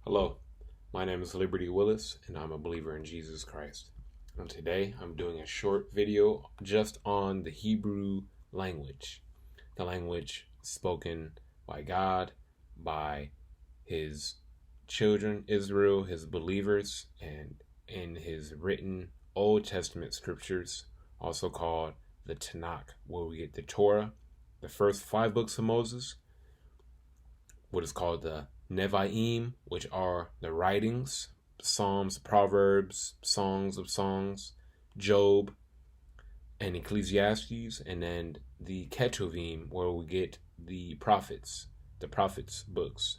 Hello, my name is Liberty Willis, and I'm a believer in Jesus Christ. And today I'm doing a short video just on the Hebrew language, the language spoken by God, by His children, Israel, His believers, and in His written Old Testament scriptures, also called the Tanakh, where we get the Torah, the first 5 books of Moses, what is called the Nevi'im, which are the writings, Psalms, Proverbs, Songs of Songs, Job, and Ecclesiastes, and then the Ketuvim, where we get the prophets books.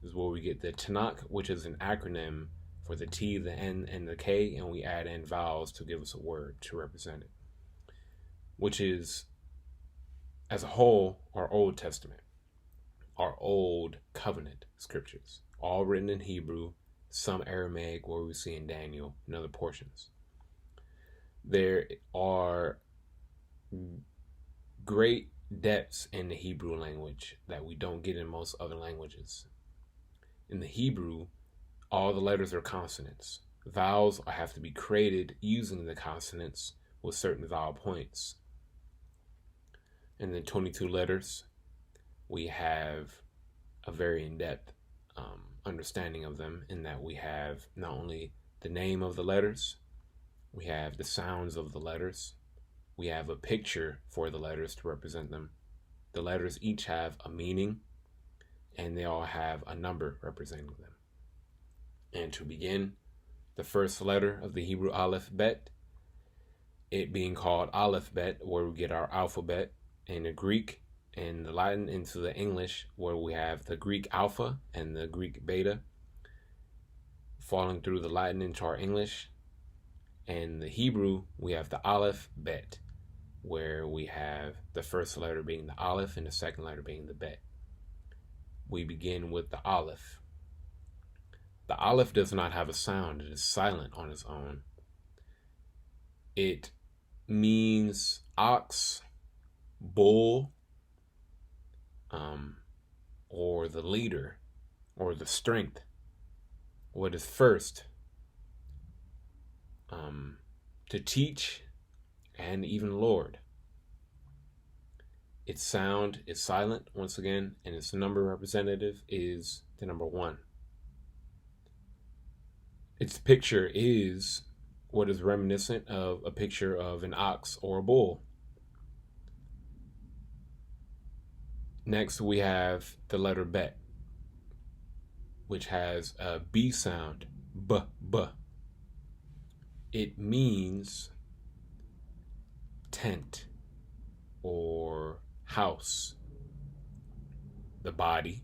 This is where we get the Tanakh, which is an acronym for the T, the N, and the K, and we add in vowels to give us a word to represent it, which is, as a whole, our Old Testament, our Old Covenant scriptures, all written in Hebrew, some Aramaic, where we see in Daniel and other portions. There are great depths in the Hebrew language that we don't get in most other languages. In the Hebrew, all the letters are consonants. Vowels have to be created using the consonants with certain vowel points. And then 22 letters, we have a very in-depth understanding of them, in that we have not only the name of the letters, we have the sounds of the letters, we have a picture for the letters to represent them. The letters each have a meaning, and they all have a number representing them. And to begin, the first letter of the Hebrew Aleph Bet, it being called Aleph Bet, where we get our alphabet, in the Greek and the Latin into the English, where we have the Greek alpha and the Greek beta, falling through the Latin into our English. And the Hebrew, we have the Aleph Bet, where we have the first letter being the Aleph and the second letter being the Bet. We begin with the Aleph. The Aleph does not have a sound. It is silent on its own. It means ox, bull, or the leader, or the strength, what is first, to teach, and even Lord. Its sound is silent once again, and its number representative is the number 1. Its picture is what is reminiscent of a picture of an ox or a bull. Next, we have the letter Bet, which has a B sound, B. It means tent or house, the body,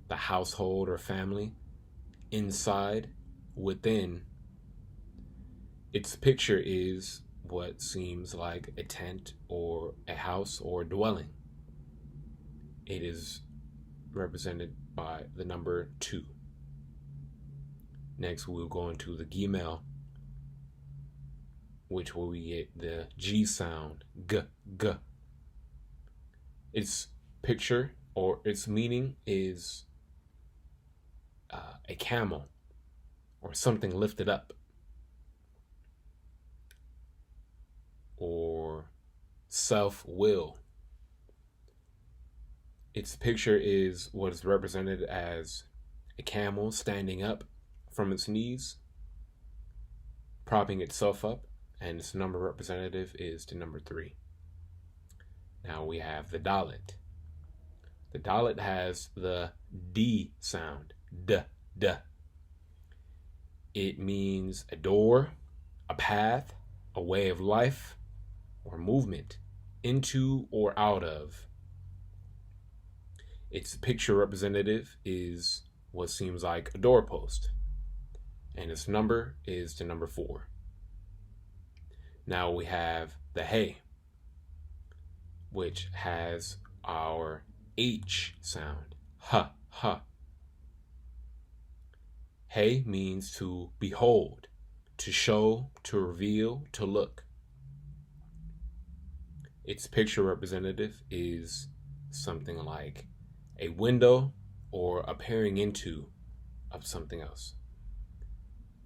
the household or family, inside, within. Its picture is what seems like a tent or a house or a dwelling. It is represented by the number 2. Next, we'll go into the Gimel, which will we get the G sound, G. Its picture or its meaning is a camel or something lifted up, or self-will. Its picture is what is represented as a camel standing up from its knees, propping itself up, and its number representative is the number 3. Now we have the Dalet. The Dalet has the D sound, D. It means a door, a path, a way of life, or movement into or out of. Its picture representative is what seems like a doorpost, and its number is the number 4. Now we have the Hey, which has our H sound, Ha. Hey means to behold, to show, to reveal, to look. Its picture representative is something like a window or a peering into, of something else.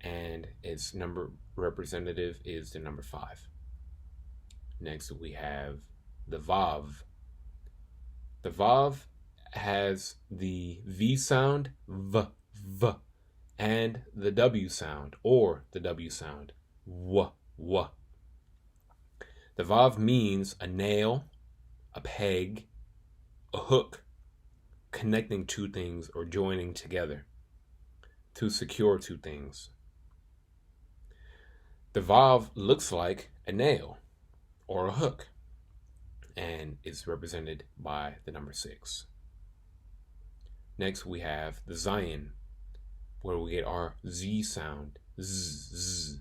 And its number representative is the number 5. Next, we have the Vav. The Vav has the V sound, V, V, and the W sound, or the W sound, W, W. The Vav means a nail, a peg, a hook, connecting two things or joining together to secure two things. The Vav looks like a nail or a hook and is represented by the number 6. Next, we have the Zayin, where we get our Z sound, Z, Z.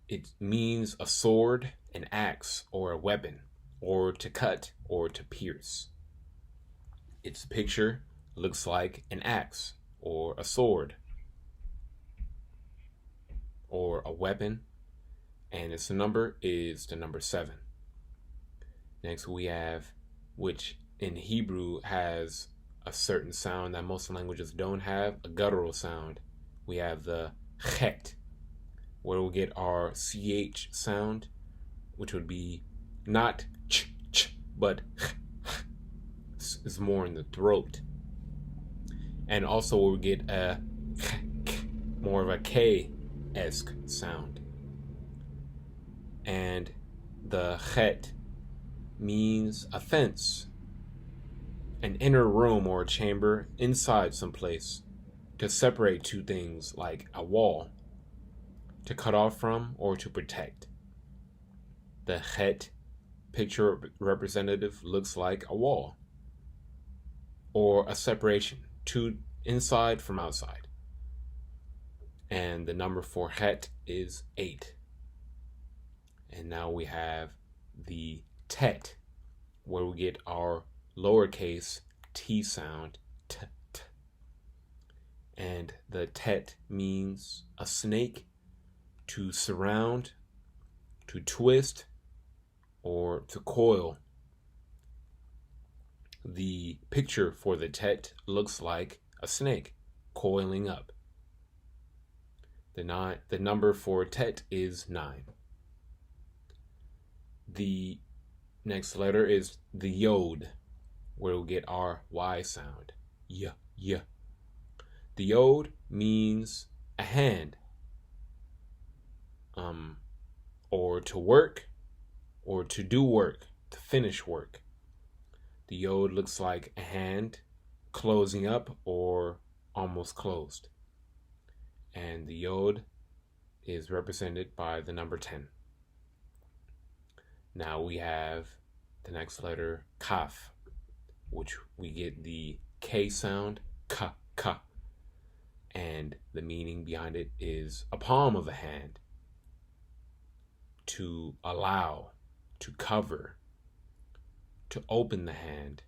It means a sword, an axe, or a weapon, or to cut, or to pierce. Its picture looks like an axe, or a sword, or a weapon, and its number is the number 7. Next, we have, which in Hebrew has a certain sound that most languages don't have, a guttural sound. We have the chet, where we get our ch sound, which would be not ch, but is more in the throat. And also we get a more of a K-esque sound. And the chet means a fence, an inner room or a chamber inside someplace to separate two things, like a wall, to cut off from or to protect. The chet picture representative looks like a wall or a separation, two inside from outside. And the number for chet is 8. And now we have the tet, where we get our lowercase t sound, t, t. And the tet means a snake, to surround, to twist, or to coil. The picture for the tet looks like a snake coiling up. The number for tet is 9. The next letter is the yod, where we get our Y sound. Y, y. The yod means a hand, or to work, or to do work, to finish work. The yod looks like a hand closing up or almost closed. And the yod is represented by the number 10. Now we have the next letter, kaf, which we get the K sound, ka, ka. And the meaning behind it is a palm of a hand, to allow, to cover, to open the hand,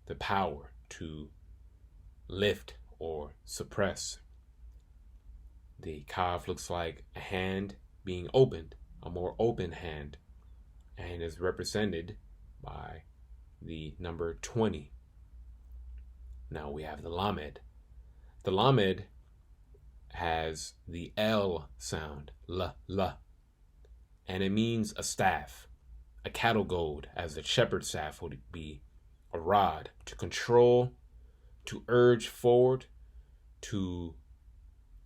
the power to lift or suppress. The kaf looks like a hand being opened, a more open hand, and is represented by the number 20. Now we have the lamed. The lamed has the L sound, l, l, and it means a staff, a cattle goad, as a shepherd's staff would be, a rod to control, to urge forward, to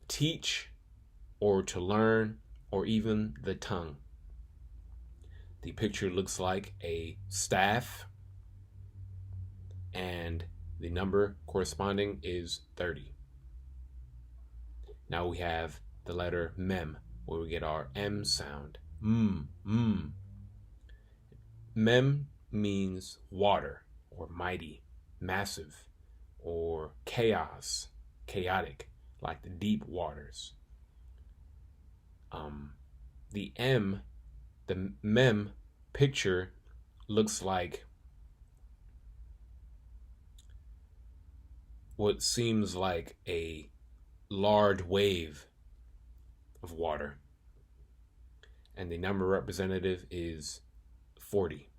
teach, or to learn, or even the tongue. The picture looks like a staff, and the number corresponding is 30. Now we have the letter mem, where we get our M sound. Mem means water, or mighty, massive, or chaos, chaotic, like the deep waters. The mem picture looks like what seems like a large wave of water. And the number representative is 40.